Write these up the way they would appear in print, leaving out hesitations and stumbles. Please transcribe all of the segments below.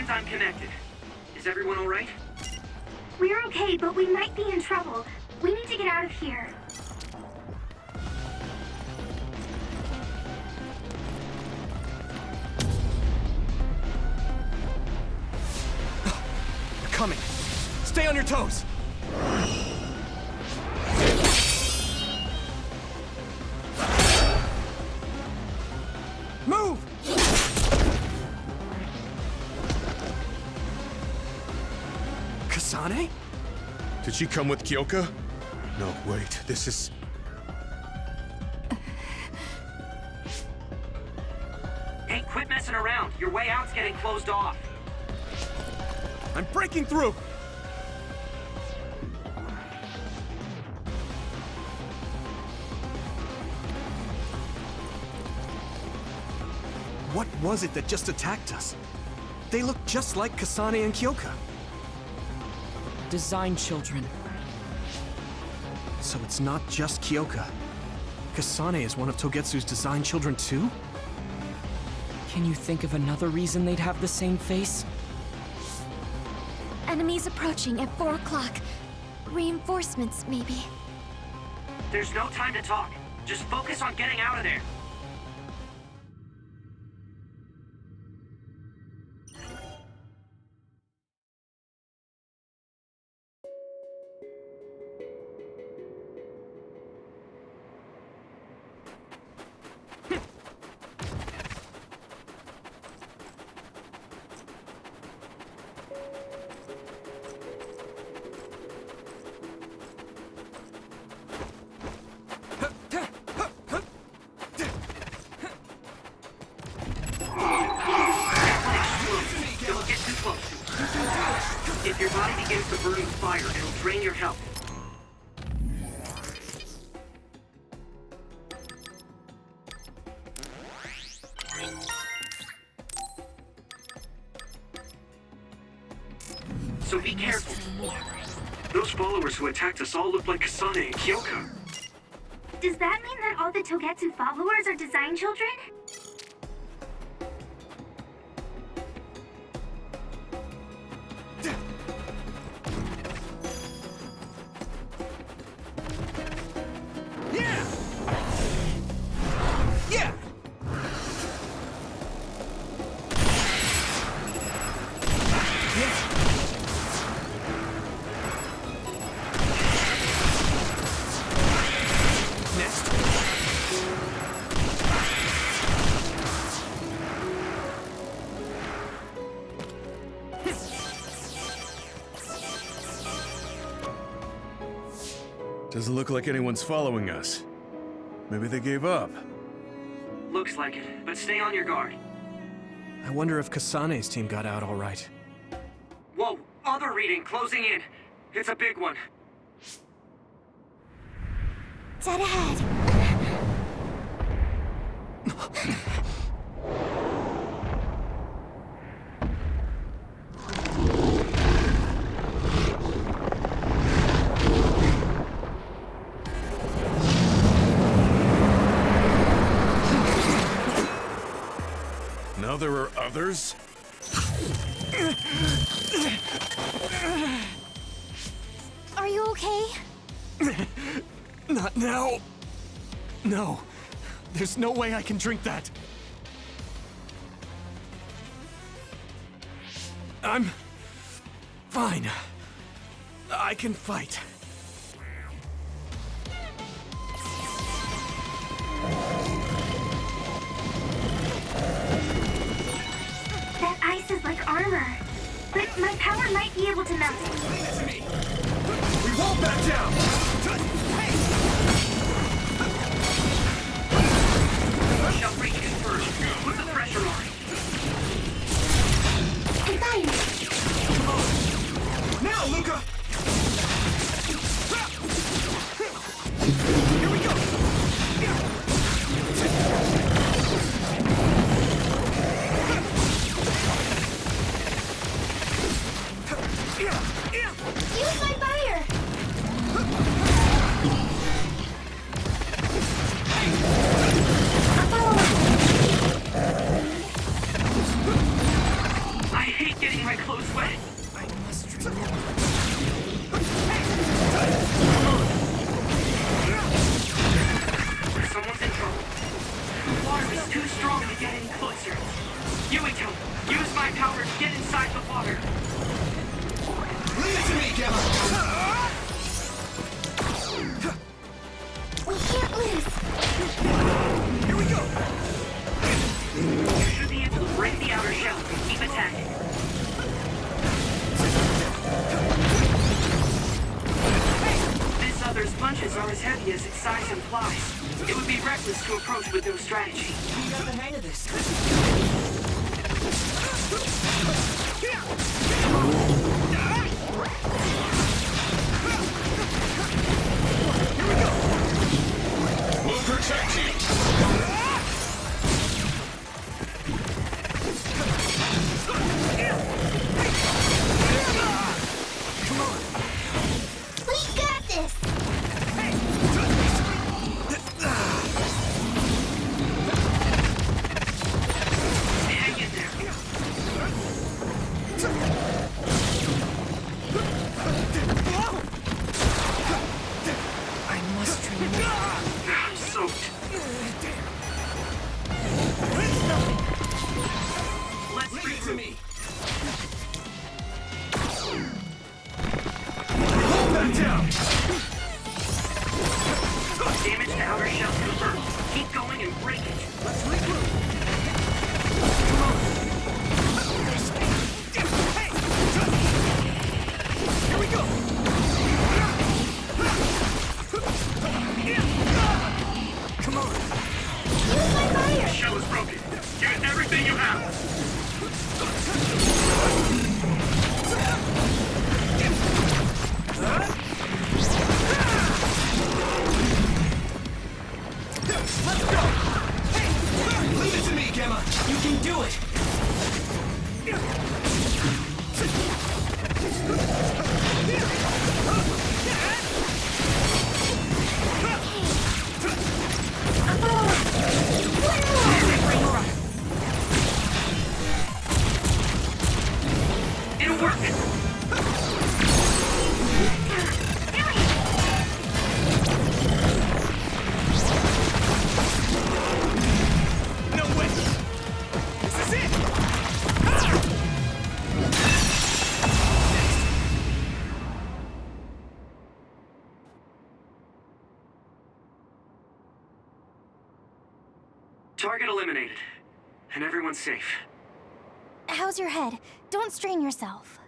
signs I'm connected. Is everyone alright? We're okay, but we might be in trouble. We need to get out of here. They're coming. Stay on your toes. Move! Kasane? Did she come with Kyoka? No, wait, this is... Hey, quit messing around. Your way out's getting closed off. I'm breaking through! What was it that just attacked us? They look just like Kasane and Kyoka. Design children. So it's not just Kyoka. Kasane is one of Togetsu's design children too? Can you think of another reason they'd have the same face? Enemies approaching at 4 o'clock. Reinforcements, maybe. There's no time to talk. Just focus on getting out of there. If your body begins to burn with fire, it'll drain your health. So be careful. Those followers who attacked us all look like Kasane and Kyoka. Does that mean that all the Togetsu followers are design children? Doesn't look like anyone's following us. Maybe they gave up. Looks like it, but stay on your guard. I wonder if Kasane's team got out all right. Whoa, other reading closing in. It's a big one. Dead ahead. Now there are others? Are you okay? Not now. No. There's no way I can drink that. I'm fine. I can fight. That ice is like armor. But my power might be able to melt it. We won't back down! Shall reach you first. Put the pressure on. I'm fine. Now, Luca! Here we go! Use my fire! punches are as heavy as its size implies. It would be reckless to approach with no strategy. You got the hang of this. We'll protect you! We got this! Hang in there. I must train more. I'm soaked. Let's Leave to me. Damage to outer shell confirmed. Keep going and break it. Let's regroup. Here we go. Come on! Use my fire! Shell is broken. Give it everything you have. Let's go. Hey, leave it to me, Gemma. You can do it. It'll work. No way! This is it! Target eliminated. And everyone's safe. How's your head? Don't strain yourself.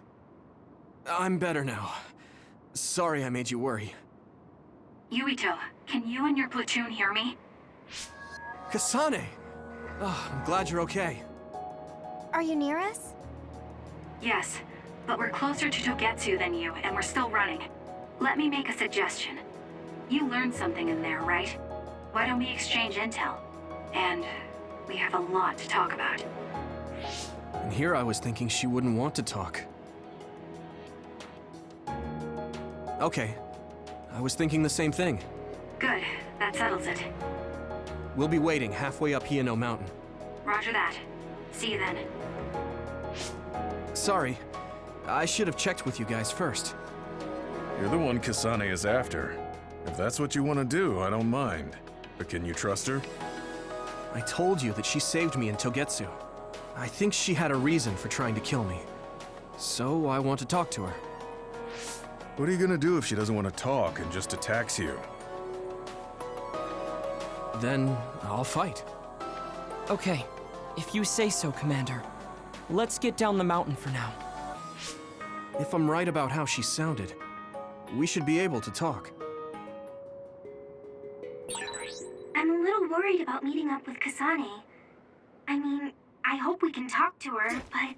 I'm better now. Sorry I made you worry. Yuito, can you and your platoon hear me? Kasane! Oh, I'm glad you're okay. Are you near us? Yes, but we're closer to Togetsu than you, and we're still running. Let me make a suggestion. You learned something in there, right? Why don't we exchange intel? And we have a lot to talk about. And here I was thinking she wouldn't want to talk. Okay. I was thinking the same thing. Good, that settles it. We'll be waiting halfway up Hiano Mountain. Roger that. See you then. Sorry. I should have checked with you guys first. You're the one Kasane is after. If that's what you want to do, I don't mind. But can you trust her? I told you that she saved me in Togetsu. I think she had a reason for trying to kill me. So I want to talk to her. What are you gonna do if she doesn't want to talk and just attacks you? Then I'll fight. Okay, if you say so, Commander. Let's get down the mountain for now. If I'm right about how she sounded, we should be able to talk. I'm a little worried about meeting up with Kasane. I mean, I hope we can talk to her, but...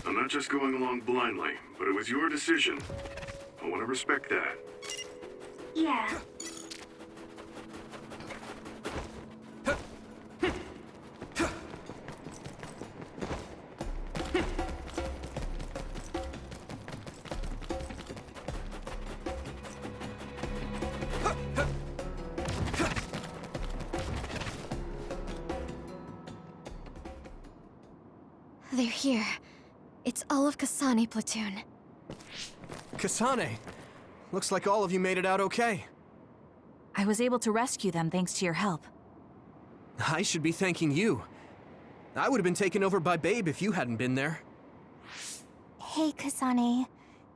I'm not just going along blindly, but it was your decision. I want to respect that. yeah. They're here. It's all of Kasane platoon. Kasane! Looks like all of you made it out okay. I was able to rescue them thanks to your help. I should be thanking you. I would have been taken over by Babe if you hadn't been there. Hey, Kasane.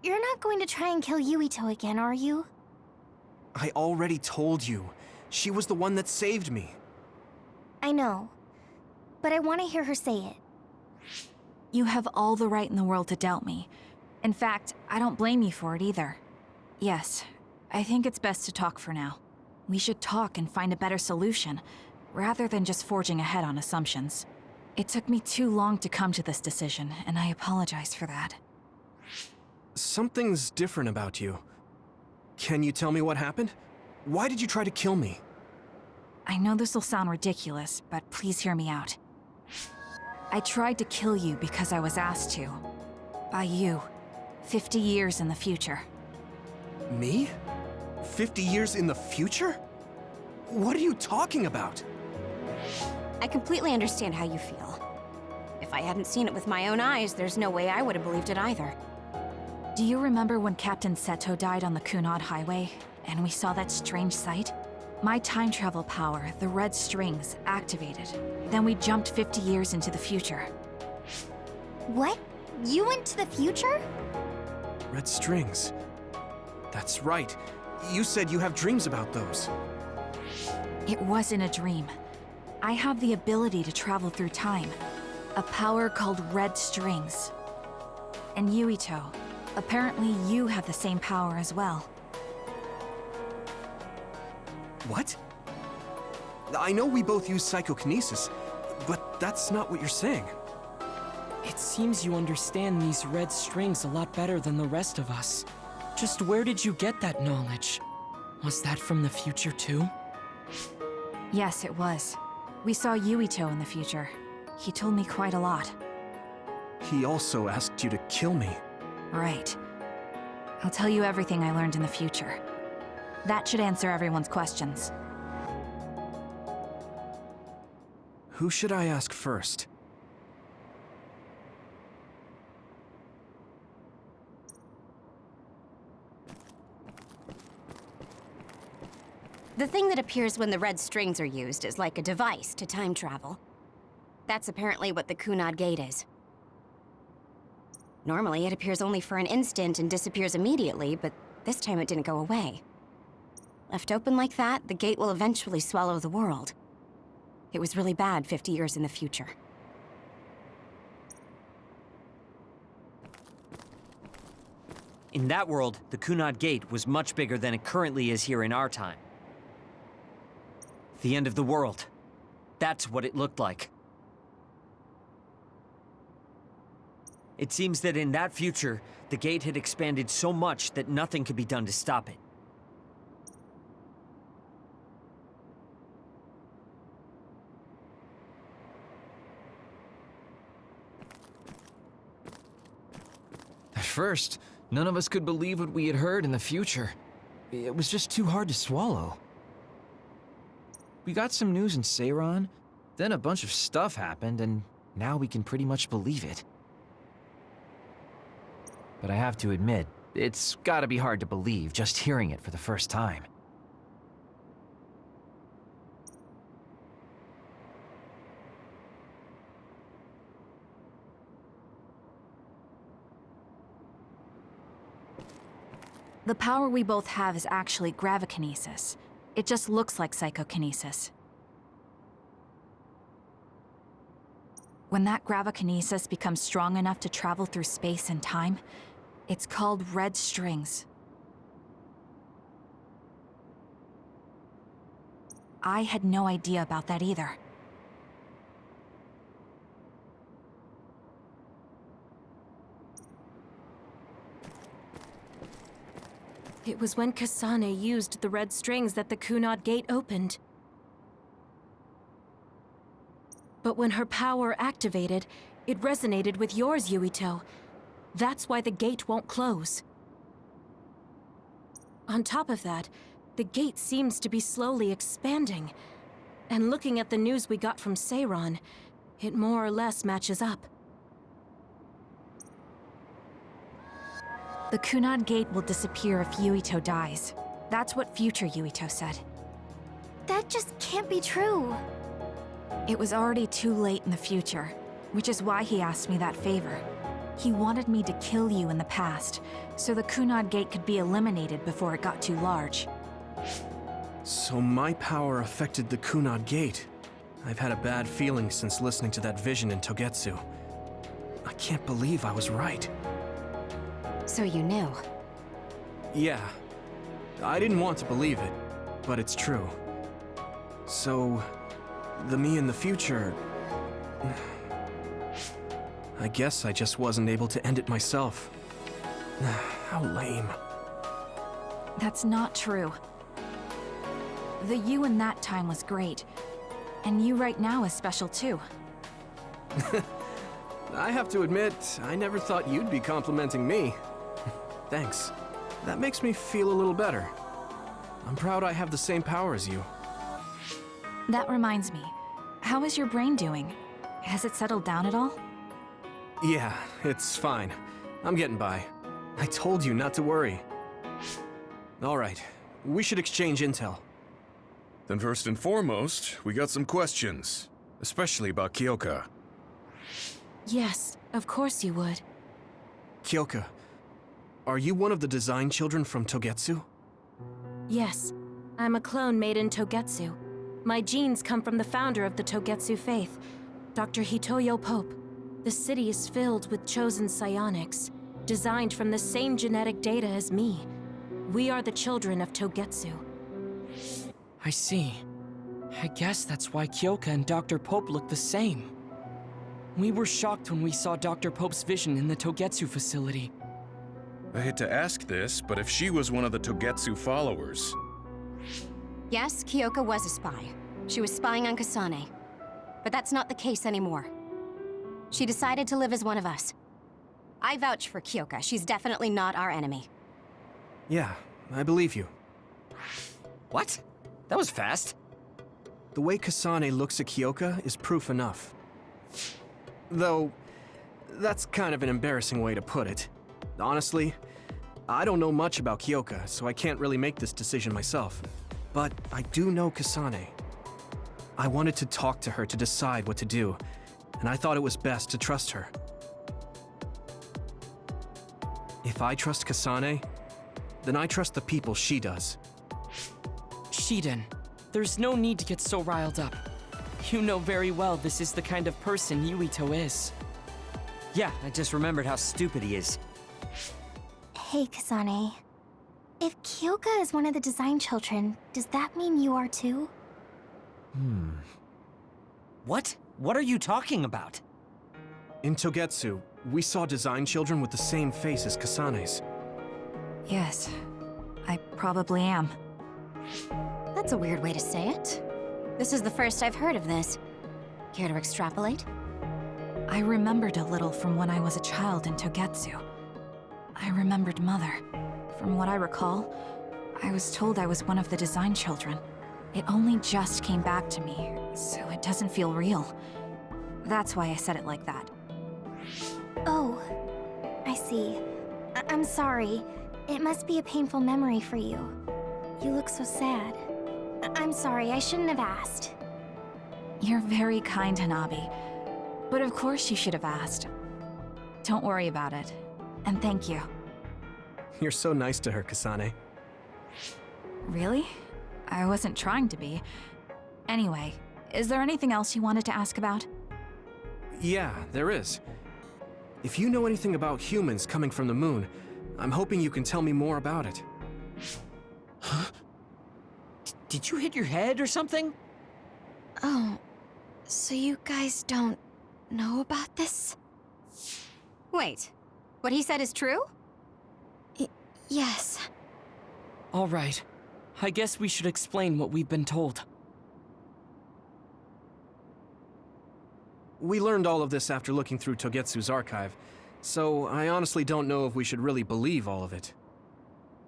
You're not going to try and kill Yuito again, are you? I already told you. She was the one that saved me. I know. But I want to hear her say it. You have all the right in the world to doubt me. In fact, I don't blame you for it either. Yes, I think it's best to talk for now. We should talk and find a better solution, rather than just forging ahead on assumptions. It took me too long to come to this decision, and I apologize for that. Something's different about you. Can you tell me what happened? Why did you try to kill me? I know this will sound ridiculous, but please hear me out. I tried to kill you because I was asked to. By you. 50 years in the future. Me? 50 years in the future? What are you talking about? I completely understand how you feel. If I hadn't seen it with my own eyes, there's no way I would have believed it either. Do you remember when Captain Seto died on the Kunad Highway, and we saw that strange sight? My time travel power, the red strings, activated. Then we jumped 50 years into the future. What? You went to the future? Red strings. That's right. You said you have dreams about those. It wasn't a dream. I have the ability to travel through time. A power called red strings. And Yuito, apparently you have the same power as well. What? I know we both use psychokinesis, but that's not what you're saying. It seems you understand these red strings a lot better than the rest of us. Just where did you get that knowledge? Was that from the future too? Yes, it was. We saw Yuito in the future. He told me quite a lot. He also asked you to kill me. Right. I'll tell you everything I learned in the future. That should answer everyone's questions. Who should I ask first? The thing that appears when the red strings are used is like a device to time travel. That's apparently what the Kunad Gate is. Normally, it appears only for an instant and disappears immediately, but this time it didn't go away. Left open like that, the gate will eventually swallow the world. It was really bad 50 years in the future. In that world, the Kunad Gate was much bigger than it currently is here in our time. The end of the world. That's what it looked like. It seems that in that future, the gate had expanded so much that nothing could be done to stop it. At first, none of us could believe what we had heard in the future. It was just too hard to swallow. We got some news in Seiran, then a bunch of stuff happened, and now we can pretty much believe it. But I have to admit, it's gotta be hard to believe just hearing it for the first time. The power we both have is actually gravikinesis. It just looks like psychokinesis. When that gravikinesis becomes strong enough to travel through space and time, it's called red strings. I had no idea about that either. It was when Kasane used the red strings that the Kunad Gate opened. But when her power activated, it resonated with yours, Yuito. That's why the gate won't close. On top of that, the gate seems to be slowly expanding. And looking at the news we got from Seiran, it more or less matches up. The Kunad Gate will disappear if Yuito dies. That's what future Yuito said. That just can't be true. It was already too late in the future, which is why he asked me that favor. He wanted me to kill you in the past, so the Kunad Gate could be eliminated before it got too large. So my power affected the Kunad Gate. I've had a bad feeling since listening to that vision in Togetsu. I can't believe I was right. So you knew. Yeah. I didn't want to believe it, but it's true. So, the me in the future... I guess I just wasn't able to end it myself. How lame. That's not true. The you in that time was great. And you right now is special too. I have to admit, I never thought you'd be complimenting me. Thanks. That makes me feel a little better. I'm proud I have the same power as you. That reminds me. How is your brain doing? Has it settled down at all? Yeah, it's fine. I'm getting by. I told you not to worry. All right, we should exchange intel. Then first and foremost, we got some questions. Especially about Kyoka. Yes, of course you would. Kyoka, are you one of the design children from Togetsu? Yes, I'm a clone made in Togetsu. My genes come from the founder of the Togetsu faith, Dr. Hitoyo Pope. The city is filled with chosen psionics, designed from the same genetic data as me. We are the children of Togetsu. I see. I guess that's why Kyoka and Dr. Pope look the same. We were shocked when we saw Dr. Pope's vision in the Togetsu facility. I hate to ask this, but if she was one of the Togetsu followers... Yes, Kyoka was a spy. She was spying on Kasane. But that's not the case anymore. She decided to live as one of us. I vouch for Kyoka. She's definitely not our enemy. Yeah, I believe you. What? That was fast. The way Kasane looks at Kyoka is proof enough. Though, that's kind of an embarrassing way to put it. Honestly, I don't know much about Kyoka, so I can't really make this decision myself. But I do know Kasane. I wanted to talk to her to decide what to do, and I thought it was best to trust her. If I trust Kasane, then I trust the people she does. Shiden, there's no need to get so riled up. You know very well this is the kind of person Yuito is. Yeah, I just remembered how stupid he is. Hey, Kasane. If Kyoka is one of the design children, does that mean you are too? What? What are you talking about? In Togetsu, we saw design children with the same face as Kasane's. Yes, I probably am. That's a weird way to say it. This is the first I've heard of this. Care to extrapolate? I remembered a little from when I was a child in Togetsu. I remembered Mother. From what I recall, I was told I was one of the design children. It only just came back to me, so it doesn't feel real. That's why I said it like that. Oh, I see. I'm sorry. It must be a painful memory for you. You look so sad. I'm sorry, I shouldn't have asked. You're very kind, Hanabi. But of course you should have asked. Don't worry about it. And thank you. You're so nice to her, Kasane. Really? I wasn't trying to be. Anyway, is there anything else you wanted to ask about? Yeah, there is. If you know anything about humans coming from the moon, I'm hoping you can tell me more about it. Huh? Did you hit your head or something? Oh, so you guys don't know about this? Wait, what he said is true? Yes. All right. I guess we should explain what we've been told. We learned all of this after looking through Togetsu's archive, so I honestly don't know if we should really believe all of it.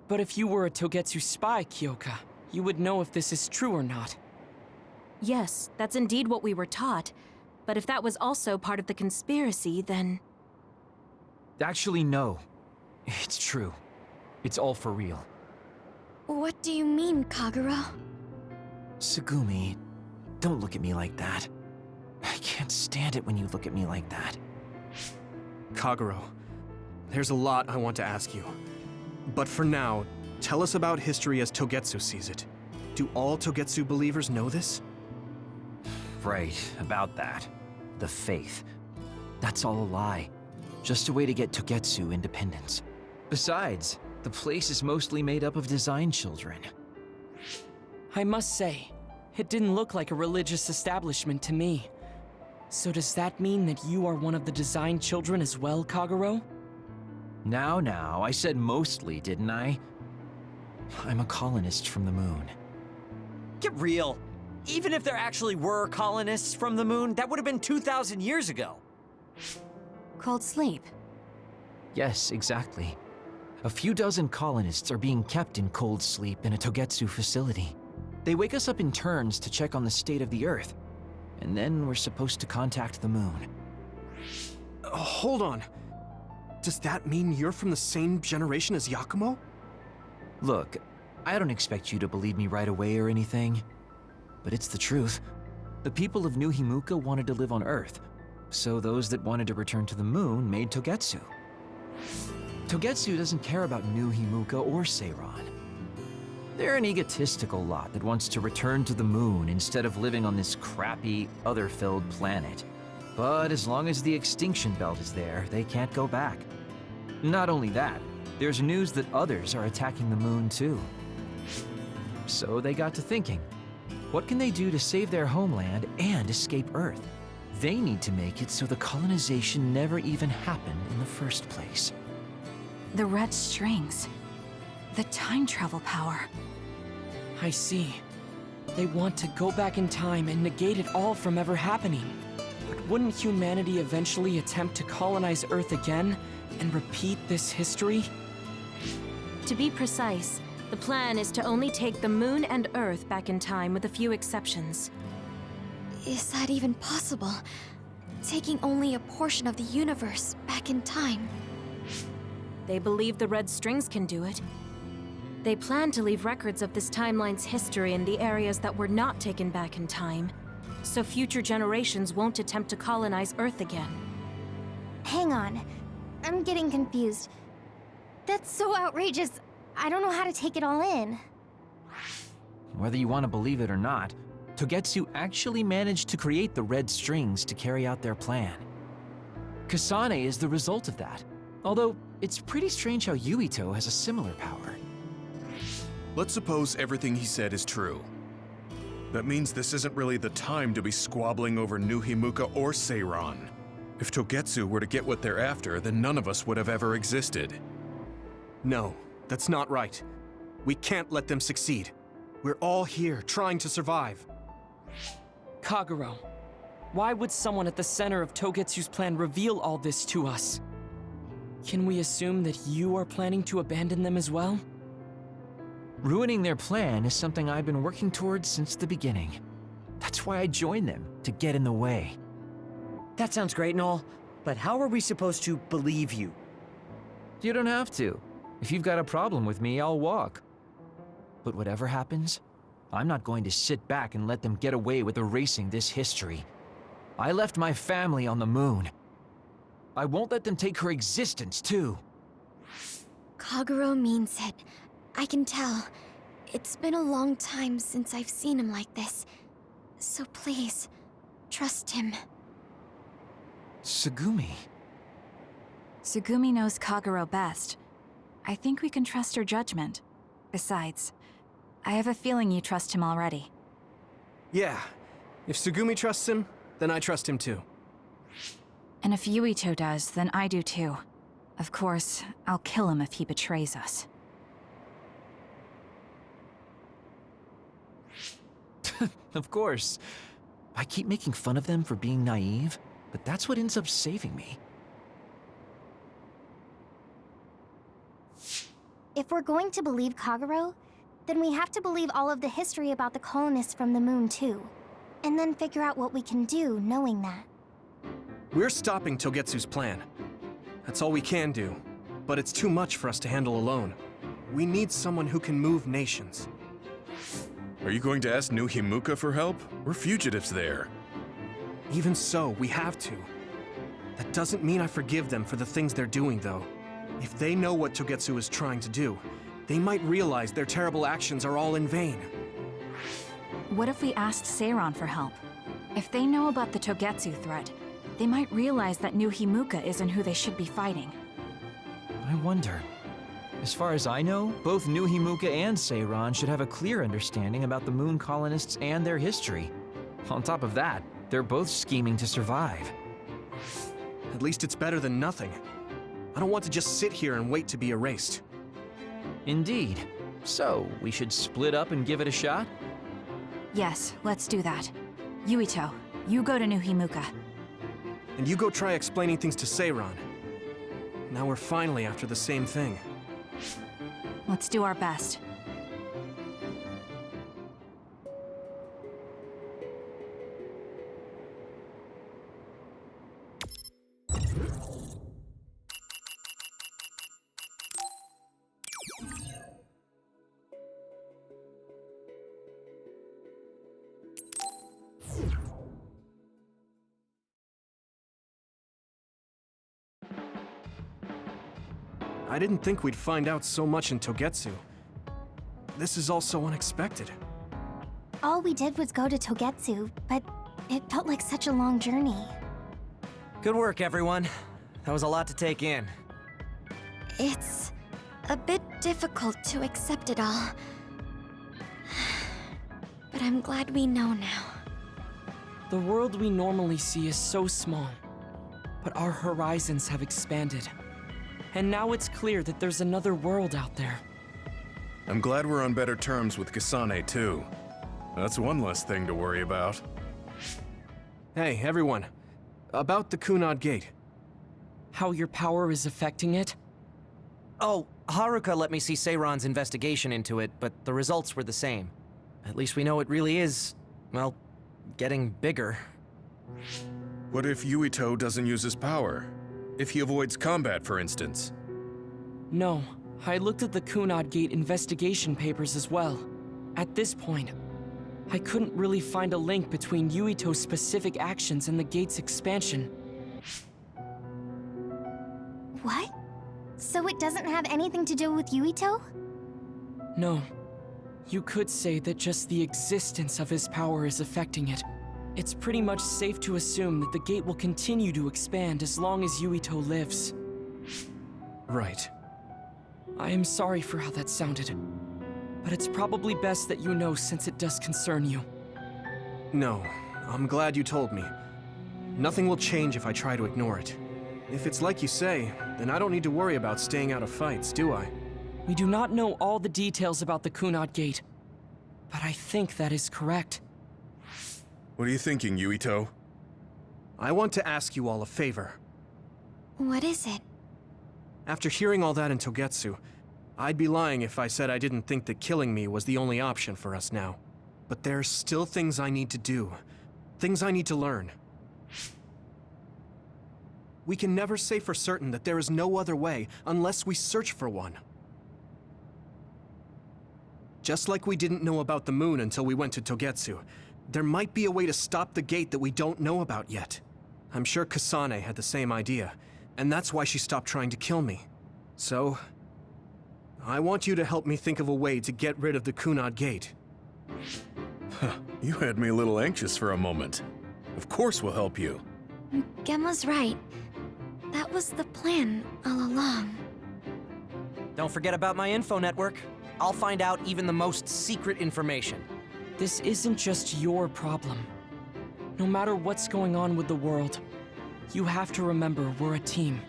But if you were a Togetsu spy, Kyoka, you would know if this is true or not. Yes, that's indeed what we were taught. But if that was also part of the conspiracy, then... Actually, no. It's true. It's all for real. What do you mean, Kagura? Tsugumi, don't look at me like that. I can't stand it when you look at me like that. Kaguro, there's a lot I want to ask you. But for now, tell us about history as Togetsu sees it. Do all Togetsu believers know this? Right, about that. The faith. That's all a lie. Just a way to get Togetsu independence. Besides, The place is mostly made up of design children. I must say, it didn't look like a religious establishment to me. So does that mean that you are one of the design children as well, Kagero? Now, I said mostly, didn't I? I'm a colonist from the moon. Get real. Even if there actually were colonists from the moon, that would have been 2,000 years ago. Cold sleep. Yes, exactly. A few dozen colonists are being kept in cold sleep in a Togetsu facility. They wake us up in turns to check on the state of the Earth, and then we're supposed to contact the moon. Hold on. Does that mean you're from the same generation as Yakumo? Look, I don't expect you to believe me right away or anything, but it's the truth. The people of New Himuka wanted to live on Earth, so those that wanted to return to the moon made Togetsu. Togetsu doesn't care about New Himuka or Seiran. They're an egotistical lot that wants to return to the moon instead of living on this crappy, other-filled planet. But as long as the extinction belt is there, they can't go back. Not only that, there's news that others are attacking the moon too. So they got to thinking, what can they do to save their homeland and escape Earth? They need to make it so the colonization never even happened in the first place. The red strings. The time travel power. I see. They want to go back in time and negate it all from ever happening. But wouldn't humanity eventually attempt to colonize Earth again and repeat this history? To be precise, the plan is to only take the moon and Earth back in time with a few exceptions. Is that even possible? Taking only a portion of the universe back in time? They believe the red strings can do it. They plan to leave records of this timeline's history in the areas that were not taken back in time, so future generations won't attempt to colonize Earth again. Hang on. I'm getting confused. That's so outrageous. I don't know how to take it all in. Whether you want to believe it or not, Togetsu actually managed to create the red strings to carry out their plan. Kasane is the result of that, although it's pretty strange how Yuito has a similar power. Let's suppose everything he said is true. That means this isn't really the time to be squabbling over New Himuka or Seiran. If Togetsu were to get what they're after, then none of us would have ever existed. No, that's not right. We can't let them succeed. We're all here trying to survive. Kagero, why would someone at the center of Togetsu's plan reveal all this to us? Can we assume that you are planning to abandon them as well? Ruining their plan is something I've been working towards since the beginning. That's why I joined them, to get in the way. That sounds great and all, but how are we supposed to believe you? You don't have to. If you've got a problem with me, I'll walk. But whatever happens, I'm not going to sit back and let them get away with erasing this history. I left my family on the moon. I won't let them take her existence, too. Kagero means it. I can tell. It's been a long time since I've seen him like this. So please, trust him. Tsugumi. Tsugumi knows Kagero best. I think we can trust her judgment. Besides, I have a feeling you trust him already. Yeah, if Tsugumi trusts him, then I trust him too. And if Yuito does, then I do too. Of course, I'll kill him if he betrays us. Of course. I keep making fun of them for being naive, but that's what ends up saving me. If we're going to believe Kagero, then we have to believe all of the history about the colonists from the moon too. And then figure out what we can do knowing that. We're stopping Togetsu's plan. That's all we can do. But it's too much for us to handle alone. We need someone who can move nations. Are you going to ask New Himuka for help? We're fugitives there. Even so, we have to. That doesn't mean I forgive them for the things they're doing, though. If they know what Togetsu is trying to do, they might realize their terrible actions are all in vain. What if we asked Seiran for help? If they know about the Togetsu threat, they might realize that New Himuka isn't who they should be fighting. I wonder. As far as I know, both New Himuka and Seiran should have a clear understanding about the moon colonists and their history. On top of that, they're both scheming to survive. At least it's better than nothing. I don't want to just sit here and wait to be erased. Indeed. So, we should split up and give it a shot? Yes, let's do that. Yuito, you go to New Himuka. And you go try explaining things to Seiran. Now we're finally after the same thing. Let's do our best. I didn't think we'd find out so much in Togetsu. This is all so unexpected. All we did was go to Togetsu, but it felt like such a long journey. Good work, everyone. That was a lot to take in. It's a bit difficult to accept it all. But I'm glad we know now. The world we normally see is so small, but our horizons have expanded. And now it's clear that there's another world out there. I'm glad we're on better terms with Kasane, too. That's one less thing to worry about. Hey, everyone. About the Kunad Gate. How your power is affecting it? Oh, Haruka let me see Seiran's investigation into it, but the results were the same. At least we know it really is, well, getting bigger. What if Yuito doesn't use his power? If he avoids combat, for instance? No, I looked at the Kunad Gate investigation papers as well. At this point, I couldn't really find a link between Yuito's specific actions and the gate's expansion. What? So it doesn't have anything to do with Yuito? No. You could say that just the existence of his power is affecting it. It's pretty much safe to assume that the gate will continue to expand as long as Yuito lives. Right. I am sorry for how that sounded, but it's probably best that you know since it does concern you. No, I'm glad you told me. Nothing will change if I try to ignore it. If it's like you say, then I don't need to worry about staying out of fights, do I? We do not know all the details about the Kunad Gate, but I think that is correct. What are you thinking, Yuito? I want to ask you all a favor. What is it? After hearing all that in Togetsu, I'd be lying if I said I didn't think that killing me was the only option for us now. But there's still things I need to do. Things I need to learn. We can never say for certain that there is no other way unless we search for one. Just like we didn't know about the moon until we went to Togetsu, there might be a way to stop the gate that we don't know about yet. I'm sure Kasane had the same idea, and that's why she stopped trying to kill me. So, I want you to help me think of a way to get rid of the Kunad Gate. You had me a little anxious for a moment. Of course we'll help you. Gemma's right. That was the plan all along. Don't forget about my info network. I'll find out even the most secret information. This isn't just your problem. No matter what's going on with the world, you have to remember we're a team.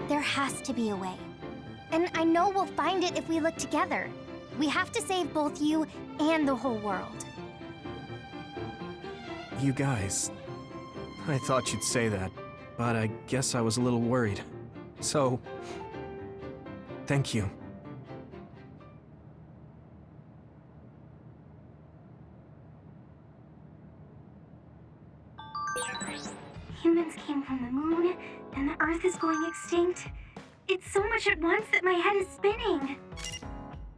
There has to be a way. And I know we'll find it if we look together. We have to save both you and the whole world. You guys... I thought you'd say that, but I guess I was a little worried. So... thank you. Humans came from the moon, and the Earth is going extinct. It's so much at once that my head is spinning.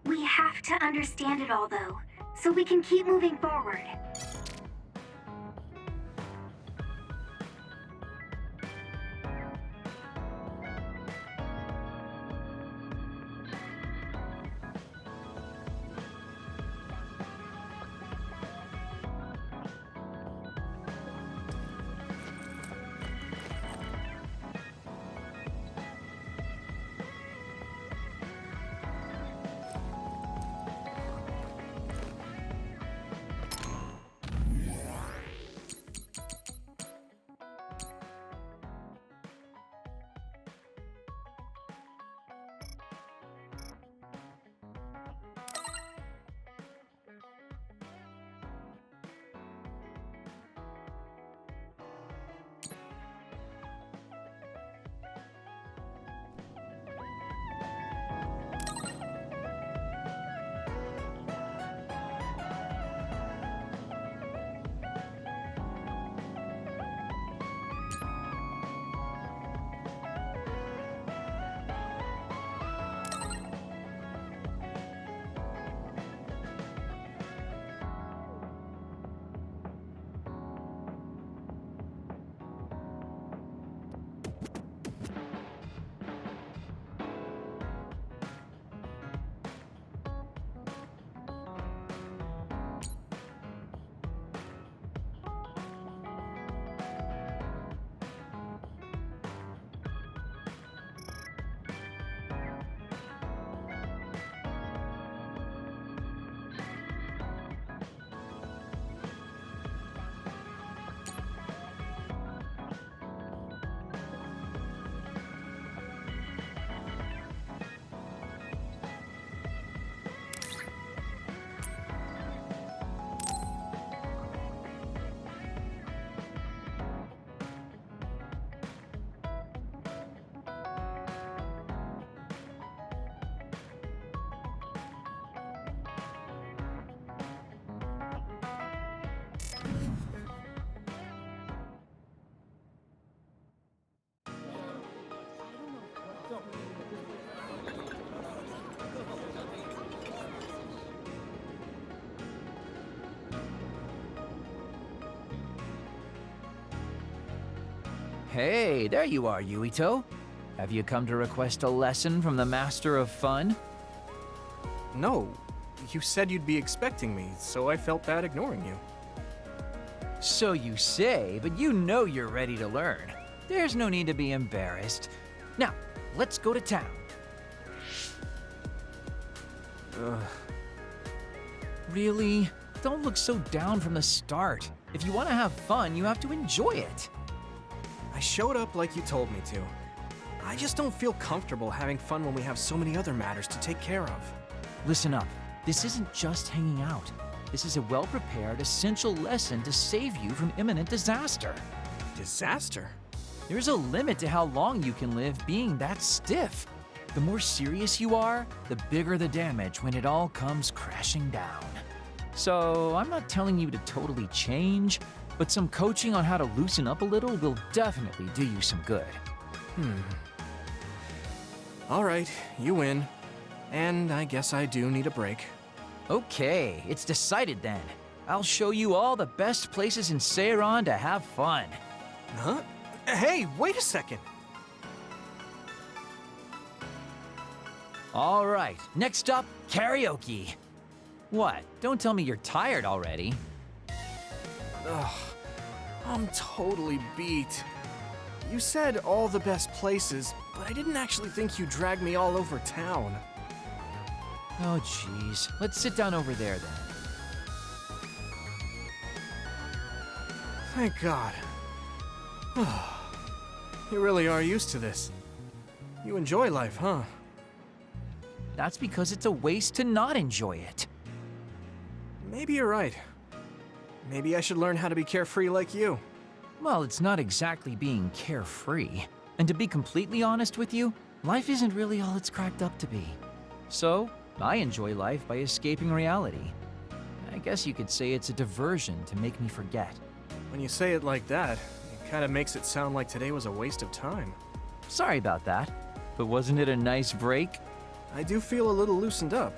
We have to understand it all, though, so we can keep moving forward. Hey, there you are, Yuito. Have you come to request a lesson from the Master of Fun? No, you said you'd be expecting me, so I felt bad ignoring you. So you say, but you know you're ready to learn. There's no need to be embarrassed. Now, let's go to town. Really? Don't look so down from the start. If you want to have fun, you have to enjoy it. I showed up like you told me to. I just don't feel comfortable having fun when we have so many other matters to take care of. Listen up. This isn't just hanging out. This is a well-prepared, essential lesson to save you from imminent disaster. Disaster? There's a limit to how long you can live being that stiff. The more serious you are, the bigger the damage when it all comes crashing down. So, I'm not telling you to totally change, but some coaching on how to loosen up a little will definitely do you some good. All right, you win. And I guess I do need a break. Okay, it's decided then. I'll show you all the best places in Seiron to have fun. Huh? Hey, wait a second. All right, next up, karaoke. What? Don't tell me you're tired already. Ugh, I'm totally beat. You said all the best places, but I didn't actually think you dragged me all over town. Oh, jeez. Let's sit down over there then. Thank God. You really are used to this. You enjoy life, huh? That's because it's a waste to not enjoy it. Maybe you're right. Maybe I should learn how to be carefree like you. Well, it's not exactly being carefree. And to be completely honest with you, life isn't really all it's cracked up to be. So, I enjoy life by escaping reality. I guess you could say it's a diversion to make me forget. When you say it like that, it kind of makes it sound like today was a waste of time. Sorry about that, but wasn't it a nice break? I do feel a little loosened up.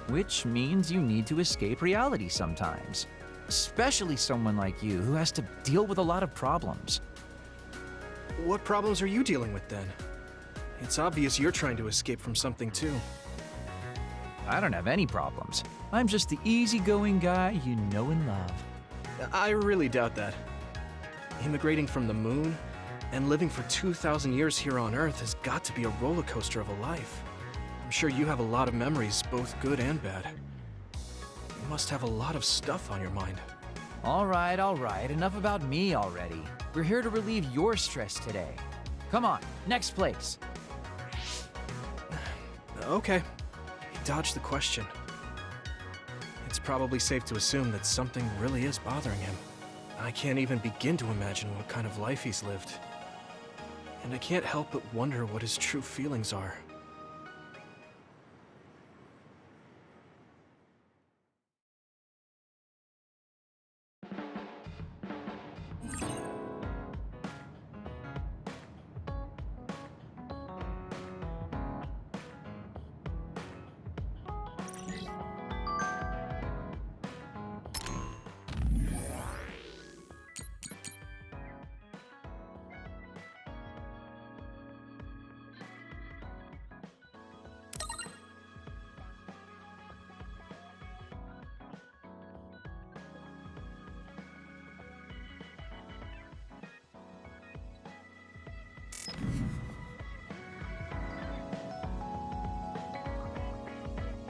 Which means you need to escape reality sometimes. Especially someone like you who has to deal with a lot of problems. What problems are you dealing with then? It's obvious you're trying to escape from something too. I don't have any problems. I'm just the easygoing guy you know and love. I really doubt that. Immigrating from the moon and living for 2,000 years here on Earth has got to be a roller coaster of a life. I'm sure you have a lot of memories, both good and bad. You must have a lot of stuff on your mind. All right, enough about me already. We're here to relieve your stress today. Come on, next place. Okay, you dodged the question. It's probably safe to assume that something really is bothering him. I can't even begin to imagine what kind of life he's lived. And I can't help but wonder what his true feelings are.